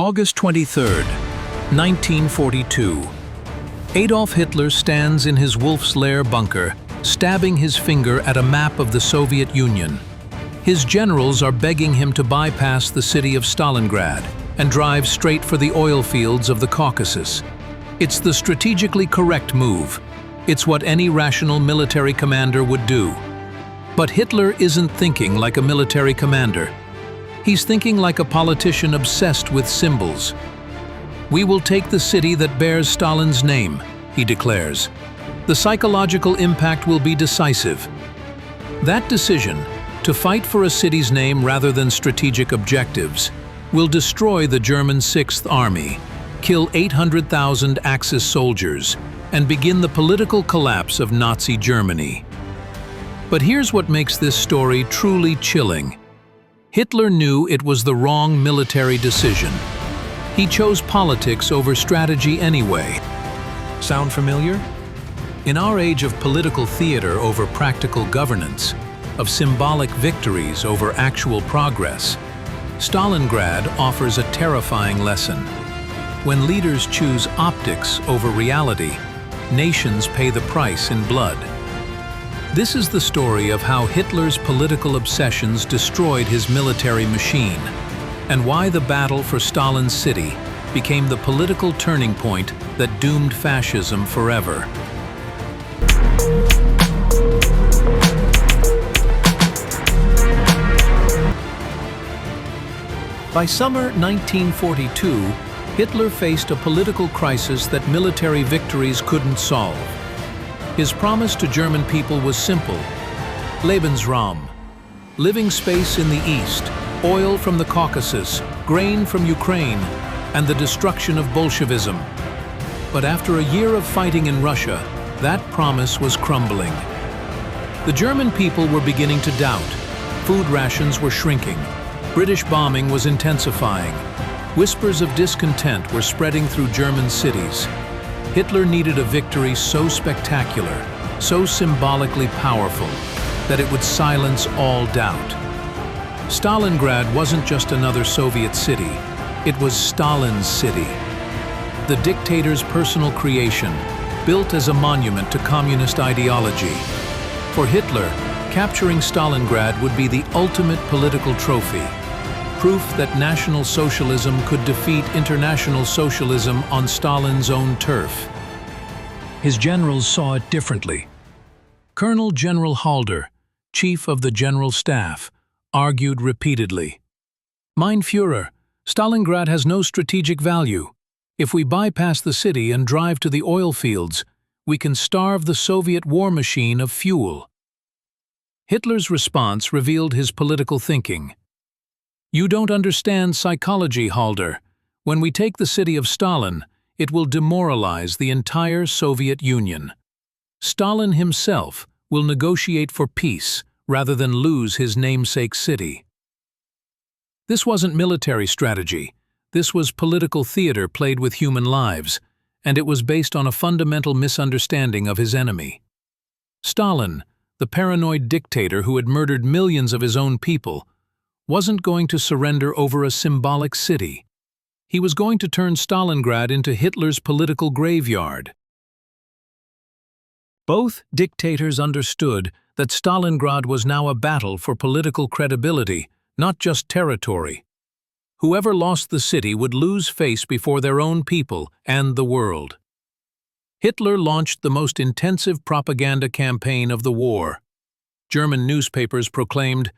August 23, 1942. Adolf Hitler stands in his Wolf's Lair bunker, stabbing his finger at a map of the Soviet Union. His generals are begging him to bypass the city of Stalingrad and drive straight for the oil fields of the Caucasus. It's the strategically correct move. It's what any rational military commander would do. But Hitler isn't thinking like a military commander. He's thinking like a politician obsessed with symbols. "We will take the city that bears Stalin's name," he declares. "The psychological impact will be decisive." That decision, to fight for a city's name rather than strategic objectives, will destroy the German Sixth Army, kill 800,000 Axis soldiers, and begin the political collapse of Nazi Germany. But here's what makes this story truly chilling. Hitler knew it was the wrong military decision. He chose politics over strategy anyway. Sound familiar? In our age of political theater over practical governance, of symbolic victories over actual progress, Stalingrad offers a terrifying lesson. When leaders choose optics over reality, nations pay the price in blood. This is the story of how Hitler's political obsessions destroyed his military machine, and why the battle for Stalin's city became the political turning point that doomed fascism forever. By summer 1942, Hitler faced a political crisis that military victories couldn't solve. His promise to German people was simple: Lebensraum, living space in the east, oil from the Caucasus, grain from Ukraine, and the destruction of Bolshevism. But after a year of fighting in Russia, that promise was crumbling. The German people were beginning to doubt. Food rations were shrinking. British bombing was intensifying. Whispers of discontent were spreading through German cities. Hitler needed a victory so spectacular, so symbolically powerful, that it would silence all doubt. Stalingrad wasn't just another Soviet city, it was Stalin's city. The dictator's personal creation, built as a monument to communist ideology. For Hitler, capturing Stalingrad would be the ultimate political trophy, proof that National Socialism could defeat International Socialism on Stalin's own turf. His generals saw it differently. Colonel General Halder, chief of the General Staff, argued repeatedly, "Mein Führer, Stalingrad has no strategic value. If we bypass the city and drive to the oil fields, we can starve the Soviet war machine of fuel." Hitler's response revealed his political thinking. "You don't understand psychology, Halder. When we take the city of Stalin, it will demoralize the entire Soviet Union. Stalin himself will negotiate for peace rather than lose his namesake city." This wasn't military strategy. This was political theater played with human lives, and it was based on a fundamental misunderstanding of his enemy. Stalin, the paranoid dictator who had murdered millions of his own people, wasn't going to surrender over a symbolic city. He was going to turn Stalingrad into Hitler's political graveyard. Both dictators understood that Stalingrad was now a battle for political credibility, not just territory. Whoever lost the city would lose face before their own people and the world. Hitler launched the most intensive propaganda campaign of the war. German newspapers proclaimed,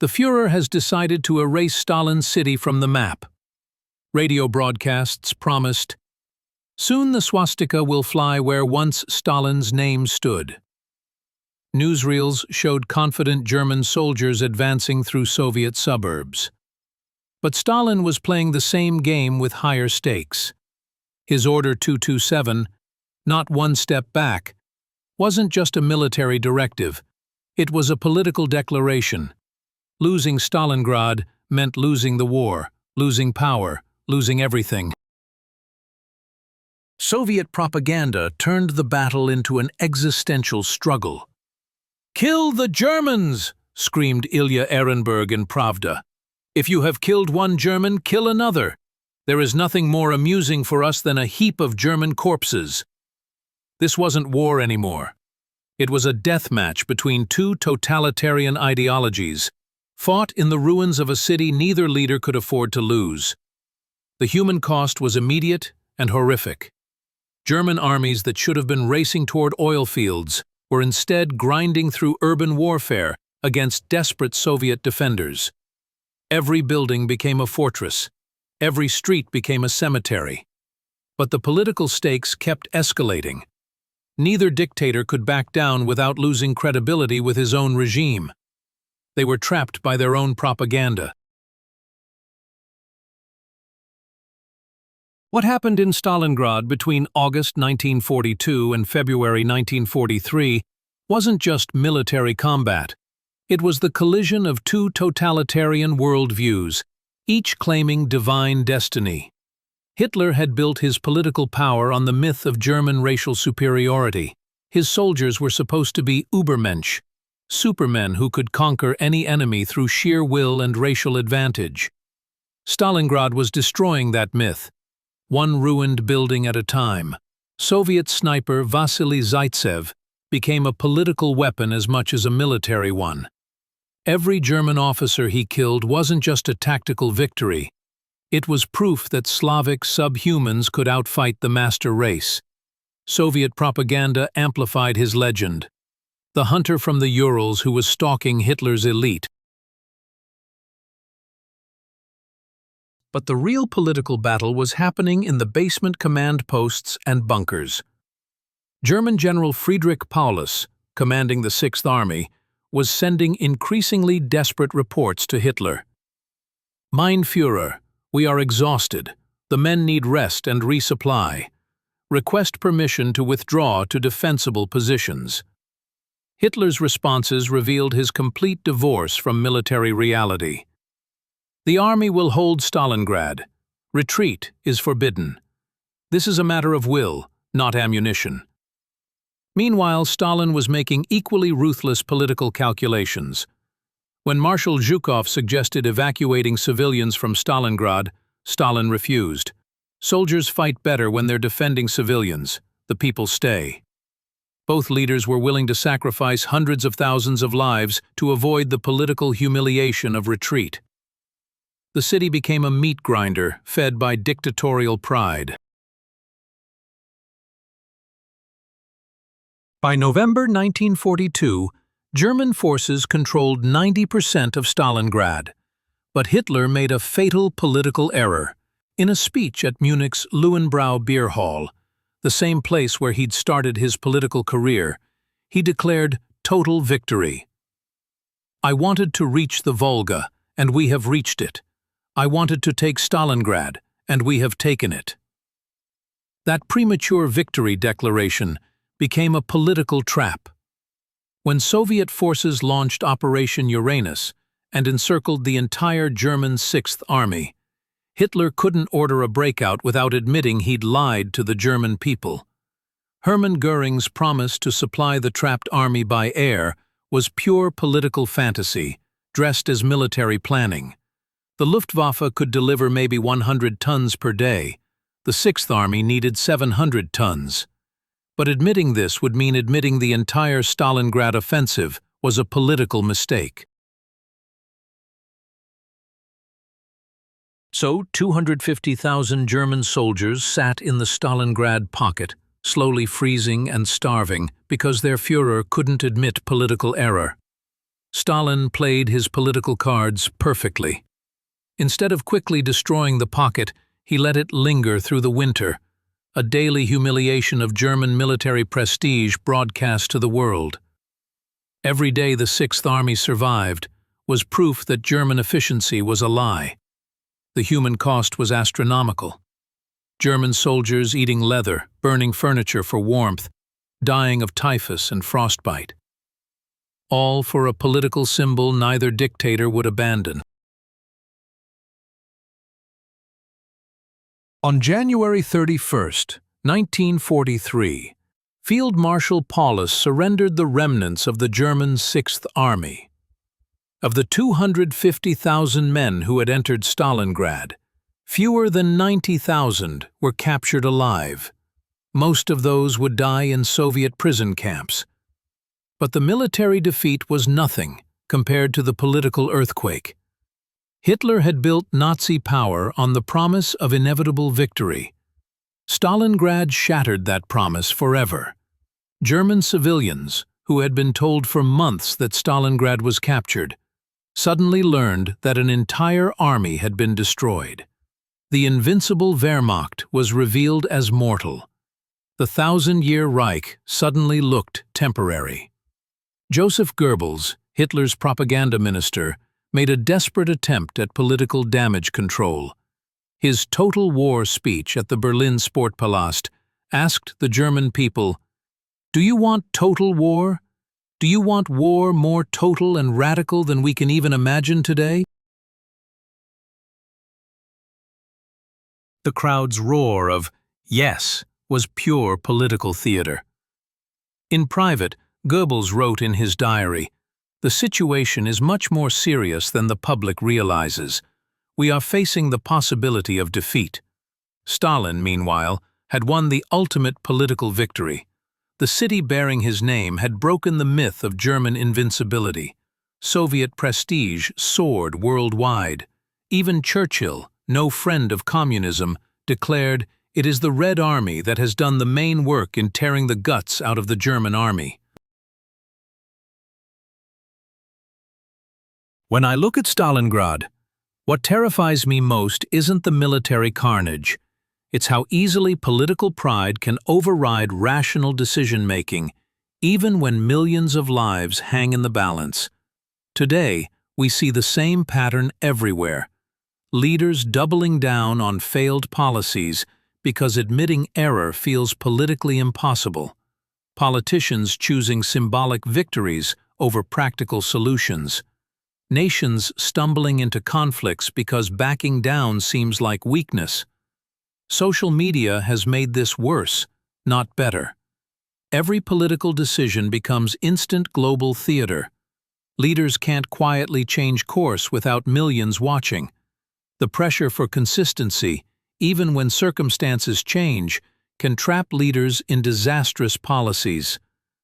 "The Führer has decided to erase Stalin's city from the map." Radio broadcasts promised, "Soon the swastika will fly where once Stalin's name stood." Newsreels showed confident German soldiers advancing through Soviet suburbs. But Stalin was playing the same game with higher stakes. His Order 227, "Not one step back," wasn't just a military directive. It was a political declaration. Losing Stalingrad meant losing the war, losing power, losing everything. Soviet propaganda turned the battle into an existential struggle. "Kill the Germans!" screamed Ilya Ehrenberg in Pravda. "If you have killed one German, kill another. There is nothing more amusing for us than a heap of German corpses. This wasn't war anymore. It was a death match between two totalitarian ideologies, fought in the ruins of a city neither leader could afford to lose. The human cost was immediate and horrific. German armies that should have been racing toward oil fields were instead grinding through urban warfare against desperate Soviet defenders. Every building became a fortress. Every street became a cemetery. But the political stakes kept escalating. Neither dictator could back down without losing credibility with his own regime. They were trapped by their own propaganda. What happened in Stalingrad between August 1942 and February 1943 wasn't just military combat. It was the collision of two totalitarian worldviews, each claiming divine destiny. Hitler had built his political power on the myth of German racial superiority. His soldiers were supposed to be Übermensch, supermen who could conquer any enemy through sheer will and racial advantage. Stalingrad was destroying that myth, one ruined building at a time. Soviet sniper Vasily Zaitsev became a political weapon as much as a military one. Every German officer he killed wasn't just a tactical victory. It was proof that Slavic subhumans could outfight the master race. Soviet propaganda amplified his legend, the hunter from the Urals who was stalking Hitler's elite. But the real political battle was happening in the basement command posts and bunkers. German General Friedrich Paulus, commanding the Sixth Army, was sending increasingly desperate reports to Hitler. Mein Führer, we are exhausted. The men need rest and resupply. Request permission to withdraw to defensible positions. Hitler's responses revealed his complete divorce from military reality. The army will hold Stalingrad. Retreat is forbidden. This is a matter of will, not ammunition. Meanwhile, Stalin was making equally ruthless political calculations. When Marshal Zhukov suggested evacuating civilians from Stalingrad, Stalin refused. Soldiers fight better when they're defending civilians. The people stay. Both leaders were willing to sacrifice hundreds of thousands of lives to avoid the political humiliation of retreat. The city became a meat grinder fed by dictatorial pride. By November 1942, German forces controlled 90% of Stalingrad. But Hitler made a fatal political error. In a speech at Munich's Löwenbräu beer hall, the same place where he'd started his political career, he declared total victory. I wanted to reach the Volga, and we have reached it. I wanted to take Stalingrad, and we have taken it. That premature victory declaration became a political trap. When Soviet forces launched Operation Uranus and encircled the entire German Sixth Army, Hitler couldn't order a breakout without admitting he'd lied to the German people. Hermann Göring's promise to supply the trapped army by air was pure political fantasy, dressed as military planning. The Luftwaffe could deliver maybe 100 tons per day. The Sixth Army needed 700 tons. But admitting this would mean admitting the entire Stalingrad offensive was a political mistake. So 250,000 German soldiers sat in the Stalingrad pocket, slowly freezing and starving because their Führer couldn't admit political error. Stalin played his political cards perfectly. Instead of quickly destroying the pocket, he let it linger through the winter, a daily humiliation of German military prestige broadcast to the world. Every day the Sixth Army survived was proof that German efficiency was a lie. The human cost was astronomical. German soldiers eating leather, burning furniture for warmth, dying of typhus and frostbite. All for a political symbol neither dictator would abandon. On January 31, 1943, Field Marshal Paulus surrendered the remnants of the German Sixth Army. Of the 250,000 men who had entered Stalingrad, Fewer than 90,000 were captured alive. Most of those would die in Soviet prison camps. But the military defeat was nothing compared to the political earthquake. Hitler had built Nazi power on the promise of inevitable victory. Stalingrad shattered that promise forever. German civilians, who had been told for months that Stalingrad was captured, suddenly learned that an entire army had been destroyed. The invincible Wehrmacht was revealed as mortal. The 1,000-year Reich suddenly looked temporary. Joseph Goebbels, Hitler's propaganda minister, made a desperate attempt at political damage control. His total war speech at the Berlin Sportpalast asked the German people, "Do you want total war? Do you want war more total and radical than we can even imagine today?" The crowd's roar of "yes" was pure political theater. In private, Goebbels wrote in his diary, "The situation is much more serious than the public realizes. We are facing the possibility of defeat." Stalin, meanwhile, had won the ultimate political victory. The city bearing his name had broken the myth of German invincibility. Soviet prestige soared worldwide. Even Churchill, no friend of communism, declared, "It is the Red Army that has done the main work in tearing the guts out of the German army." When I look at Stalingrad, what terrifies me most isn't the military carnage. It's how easily political pride can override rational decision-making, even when millions of lives hang in the balance. Today, we see the same pattern everywhere. Leaders doubling down on failed policies because admitting error feels politically impossible. Politicians choosing symbolic victories over practical solutions. Nations stumbling into conflicts because backing down seems like weakness. Social media has made this worse, not better. Every political decision becomes instant global theater. Leaders can't quietly change course without millions watching. The pressure for consistency, even when circumstances change, can trap leaders in disastrous policies.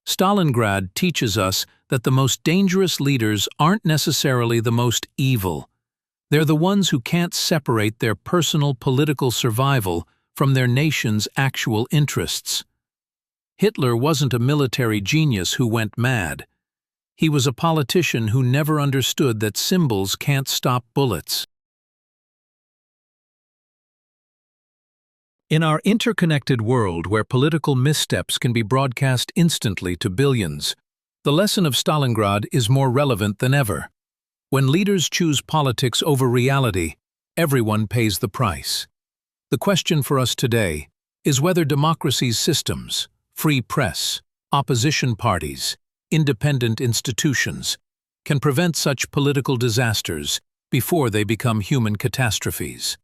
Stalingrad teaches us that the most dangerous leaders aren't necessarily the most evil. They're the ones who can't separate their personal political survival from their nation's actual interests. Hitler wasn't a military genius who went mad. He was a politician who never understood that symbols can't stop bullets. In our interconnected world where political missteps can be broadcast instantly to billions, the lesson of Stalingrad is more relevant than ever. When leaders choose politics over reality, everyone pays the price. The question for us today is whether democracy's systems, free press, opposition parties, independent institutions, can prevent such political disasters before they become human catastrophes.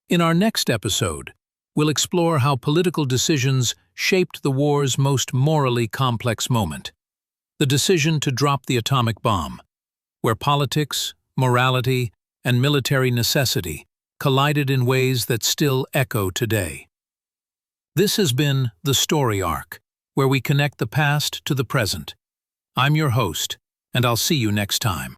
In our next episode, we'll explore how political decisions shaped the war's most morally complex moment, the decision to drop the atomic bomb, where politics, morality, and military necessity collided in ways that still echo today. This has been The Story Arc, where we connect the past to the present. I'm your host, and I'll see you next time.